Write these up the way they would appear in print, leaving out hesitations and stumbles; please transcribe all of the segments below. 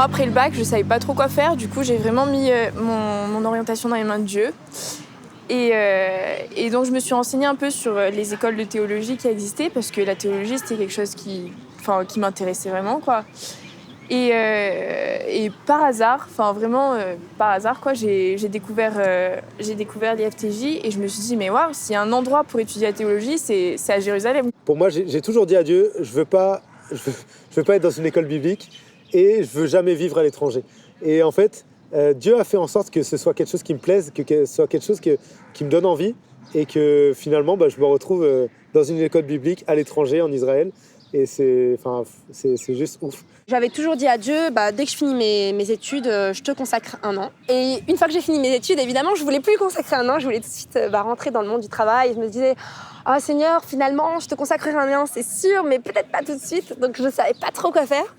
Moi, après le bac, je savais pas trop quoi faire. Du coup, j'ai vraiment mis mon orientation dans les mains de Dieu. Et donc, je me suis renseignée un peu sur les écoles de théologie qui existaient parce que la théologie, c'était quelque chose qui m'intéressait vraiment, quoi. Et par hasard, par hasard, quoi, j'ai découvert l'IFTJ et je me suis dit, mais waouh, s'il y a un endroit pour étudier la théologie, c'est à Jérusalem. Pour moi, j'ai toujours dit à Dieu, je veux pas être dans une école biblique et je veux jamais vivre à l'étranger. Et en fait, Dieu a fait en sorte que ce soit quelque chose qui me plaise, que ce soit quelque chose qui me donne envie et que finalement, je me retrouve dans une école biblique à l'étranger, en Israël. Et c'est juste ouf. J'avais toujours dit à Dieu, dès que je finis mes études, je te consacre 1 an. Et une fois que j'ai fini mes études, évidemment, je voulais plus consacrer 1 an, je voulais tout de suite rentrer dans le monde du travail. Et je me disais, ah Seigneur, finalement, je te consacrerai 1 an, c'est sûr, mais peut-être pas tout de suite. Donc je ne savais pas trop quoi faire.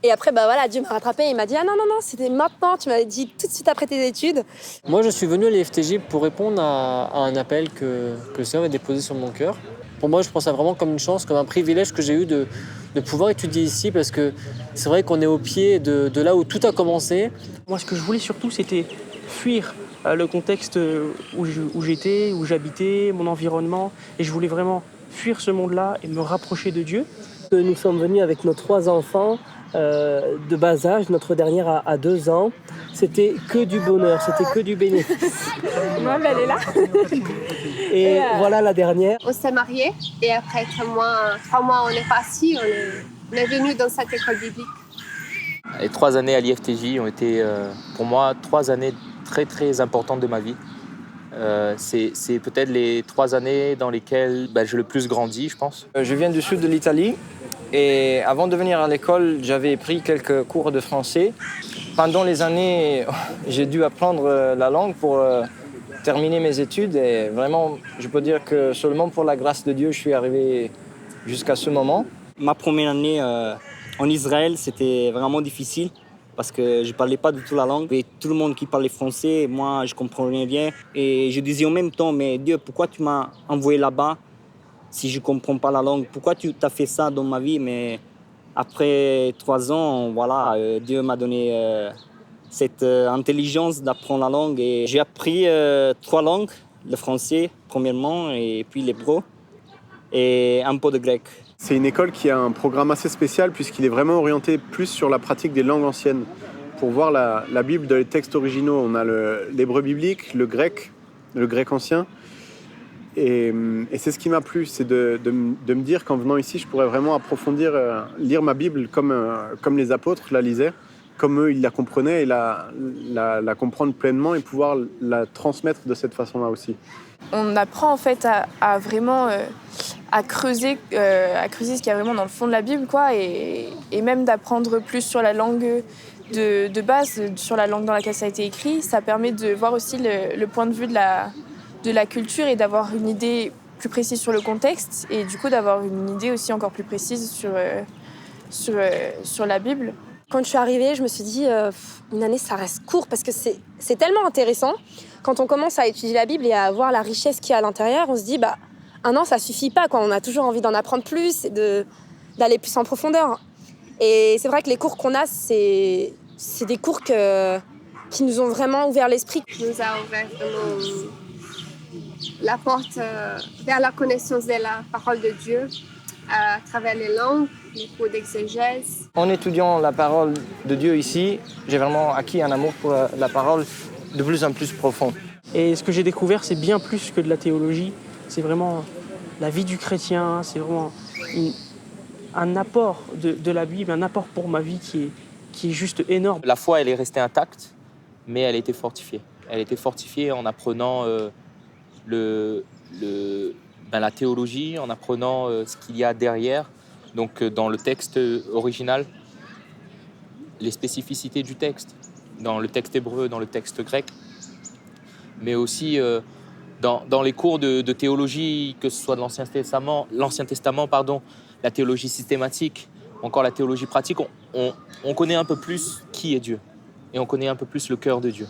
Et après, Dieu m'a rattrapée et il m'a dit, ah non, c'était maintenant, tu m'avais dit tout de suite après tes études. Moi, je suis venu à l'IFTJ pour répondre à un appel que le Seigneur m'a déposé sur mon cœur. Pour moi, je pense ça vraiment comme une chance, comme un privilège que j'ai eu de pouvoir étudier ici, parce que c'est vrai qu'on est au pied de là où tout a commencé. Moi, ce que je voulais surtout, c'était fuir le contexte où j'étais, où j'habitais, mon environnement. Et je voulais vraiment fuir ce monde-là et me rapprocher de Dieu. Nous sommes venus avec nos 3 enfants de bas âge. Notre dernière a 2 ans. C'était que du bonheur, c'était que du bénéfice. Moi, elle est là. Et voilà la dernière. On s'est mariés et après 3 mois, on est partis. On est venus dans cette école biblique. Les 3 années à l'IFTJ ont été pour moi 3 années très très importantes de ma vie. C'est peut-être les 3 années dans lesquelles j'ai le plus grandi, je pense. Je viens du sud de l'Italie et avant de venir à l'école, j'avais pris quelques cours de français. Pendant les années, j'ai dû apprendre la langue pour terminer mes études et vraiment, je peux dire que seulement pour la grâce de Dieu, je suis arrivé jusqu'à ce moment. Ma première année en Israël, c'était vraiment difficile parce que je ne parlais pas du tout la langue. Et tout le monde qui parlait français, moi, je ne comprenais rien. Et je disais en même temps, mais Dieu, pourquoi tu m'as envoyé là-bas si je ne comprends pas la langue? Pourquoi tu as fait ça dans ma vie? Mais après 3 ans, voilà, Dieu m'a donné cette intelligence d'apprendre la langue. Et j'ai appris 3 langues, le français premièrement, et puis l'hébreu, et un peu de grec. C'est une école qui a un programme assez spécial puisqu'il est vraiment orienté plus sur la pratique des langues anciennes. Pour voir la Bible dans les textes originaux, on a l'hébreu biblique, le grec ancien. Et c'est ce qui m'a plu, c'est de me dire qu'en venant ici, je pourrais vraiment approfondir, lire ma Bible comme les apôtres la lisaient, comme eux, ils la comprenaient et la comprendre pleinement et pouvoir la transmettre de cette façon-là aussi. On apprend en fait à vraiment à creuser ce qu'il y a vraiment dans le fond de la Bible, quoi, et même d'apprendre plus sur la langue de base, sur la langue dans laquelle ça a été écrit. Ça permet de voir aussi le point de vue de la culture et d'avoir une idée plus précise sur le contexte et du coup d'avoir une idée aussi encore plus précise sur la Bible. Quand je suis arrivée, je me suis dit, une année, ça reste court parce que c'est tellement intéressant. Quand on commence à étudier la Bible et à voir la richesse qu'il y a à l'intérieur, on se dit, 1 an, ça suffit pas, quoi. On a toujours envie d'en apprendre plus et d'aller plus en profondeur. Et c'est vrai que les cours qu'on a, c'est des cours qui nous ont vraiment ouvert l'esprit. Nous a ouvert vraiment la porte vers la connaissance de la parole de Dieu à travers les langues, les cours d'exégèse. En étudiant la parole de Dieu ici, j'ai vraiment acquis un amour pour la parole de plus en plus profond. Et ce que j'ai découvert, c'est bien plus que de la théologie. C'est vraiment la vie du chrétien, c'est vraiment un apport de la Bible, un apport pour ma vie qui est juste énorme. La foi, elle est restée intacte, mais elle a été fortifiée. Elle a été fortifiée en apprenant la théologie, en apprenant ce qu'il y a derrière. Donc dans le texte original, les spécificités du texte, dans le texte hébreu, dans le texte grec, mais aussi dans les cours de théologie, que ce soit de l'Ancien Testament, la théologie systématique, encore la théologie pratique, on connaît un peu plus qui est Dieu et on connaît un peu plus le cœur de Dieu.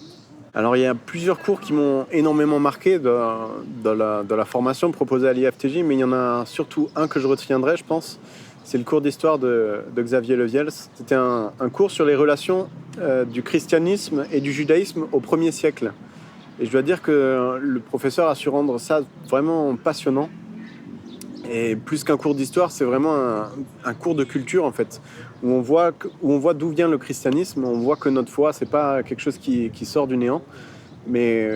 Alors il y a plusieurs cours qui m'ont énormément marqué dans la formation proposée à l'IFTJ, mais il y en a surtout un que je retiendrai, je pense. C'est le cours d'histoire de Xavier Leviels. C'était un cours sur les relations du christianisme et du judaïsme au 1er siècle. Et je dois dire que le professeur a su rendre ça vraiment passionnant. Et plus qu'un cours d'histoire, c'est vraiment un cours de culture en fait, où on voit d'où vient le christianisme, on voit que notre foi, c'est pas quelque chose qui sort du néant, mais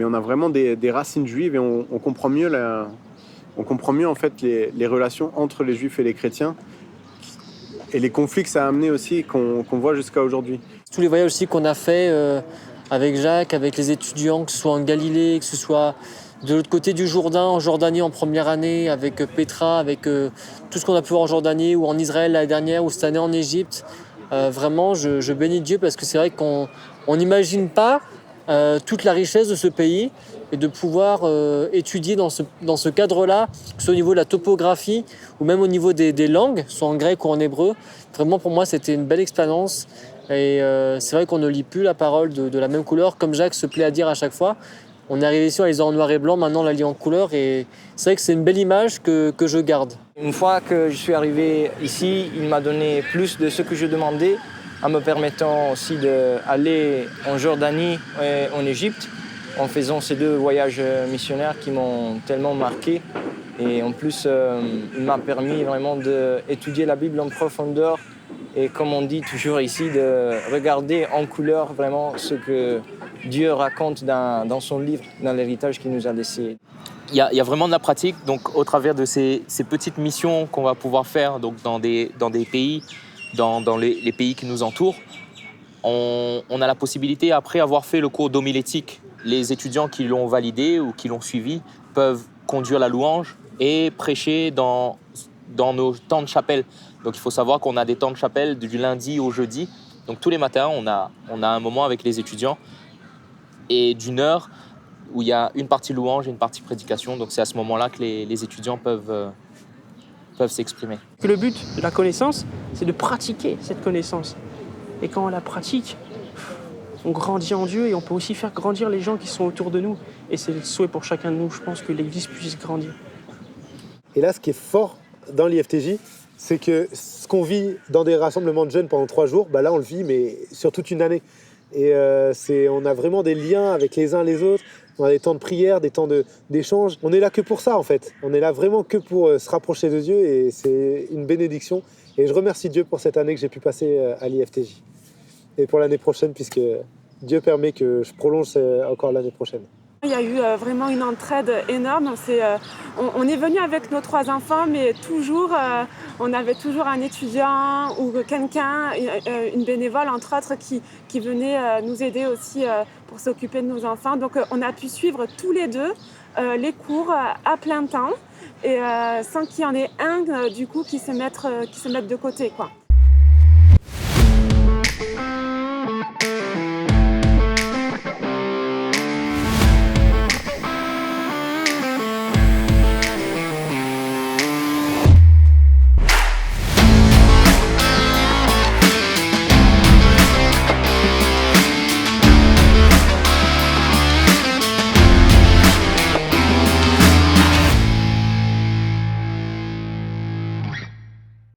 on a vraiment des racines juives et on comprend mieux en fait les relations entre les juifs et les chrétiens et les conflits que ça a amené aussi qu'on voit jusqu'à aujourd'hui. Tous les voyages aussi qu'on a fait avec Jacques, avec les étudiants, que ce soit en Galilée, que ce soit de l'autre côté du Jourdain, en Jordanie en première année, avec Petra, avec tout ce qu'on a pu voir en Jordanie ou en Israël l'année dernière ou cette année en Égypte. Vraiment, je bénis Dieu parce que c'est vrai qu'on n'imagine pas toute la richesse de ce pays et de pouvoir étudier dans ce cadre-là, que ce soit au niveau de la topographie ou même au niveau des langues, soit en grec ou en hébreu. Vraiment, pour moi, c'était une belle expérience. Et c'est vrai qu'on ne lit plus la parole de la même couleur, comme Jacques se plaît à dire à chaque fois. On est arrivé ici en lisant en noir et blanc, maintenant on la lit en couleur et c'est vrai que c'est une belle image que je garde. Une fois que je suis arrivé ici, il m'a donné plus de ce que je demandais, en me permettant aussi d'aller en Jordanie et en Égypte, en faisant ces 2 voyages missionnaires qui m'ont tellement marqué. Et en plus, il m'a permis vraiment d'étudier la Bible en profondeur et comme on dit toujours ici, de regarder en couleur vraiment ce que Dieu raconte dans son livre, dans l'héritage qu'il nous a laissé. Il y a vraiment de la pratique, donc au travers de ces petites missions qu'on va pouvoir faire donc dans des pays, dans les pays qui nous entourent, on a la possibilité, après avoir fait le cours d'homilétique, les étudiants qui l'ont validé ou qui l'ont suivi peuvent conduire la louange et prêcher dans nos temps de chapelle. Donc il faut savoir qu'on a des temps de chapelle du lundi au jeudi. Donc tous les matins, on a un moment avec les étudiants et d'1 heure où il y a une partie louange et une partie prédication. Donc c'est à ce moment-là que les étudiants peuvent s'exprimer. Que le but de la connaissance, c'est de pratiquer cette connaissance. Et quand on la pratique, on grandit en Dieu et on peut aussi faire grandir les gens qui sont autour de nous. Et c'est le souhait pour chacun de nous, je pense, que l'Église puisse grandir. Et là, ce qui est fort dans l'IFTJ, c'est que ce qu'on vit dans des rassemblements de jeunes pendant 3 jours, là on le vit, mais sur toute une année. Et on a vraiment des liens avec les uns les autres, on a des temps de prière, des temps d'échange. On est là que pour ça en fait, on est là vraiment que pour se rapprocher de Dieu et c'est une bénédiction. Et je remercie Dieu pour cette année que j'ai pu passer à l'IFTJ. Et pour l'année prochaine, puisque Dieu permet que je prolonge encore l'année prochaine. Il y a eu vraiment une entraide énorme. On est venu avec nos 3 enfants, mais toujours, on avait toujours un étudiant ou quelqu'un, une bénévole entre autres, qui venait nous aider aussi pour s'occuper de nos enfants. Donc on a pu suivre tous les 2 les cours à plein temps et sans qu'il y en ait un du coup qui se mette de côté, quoi.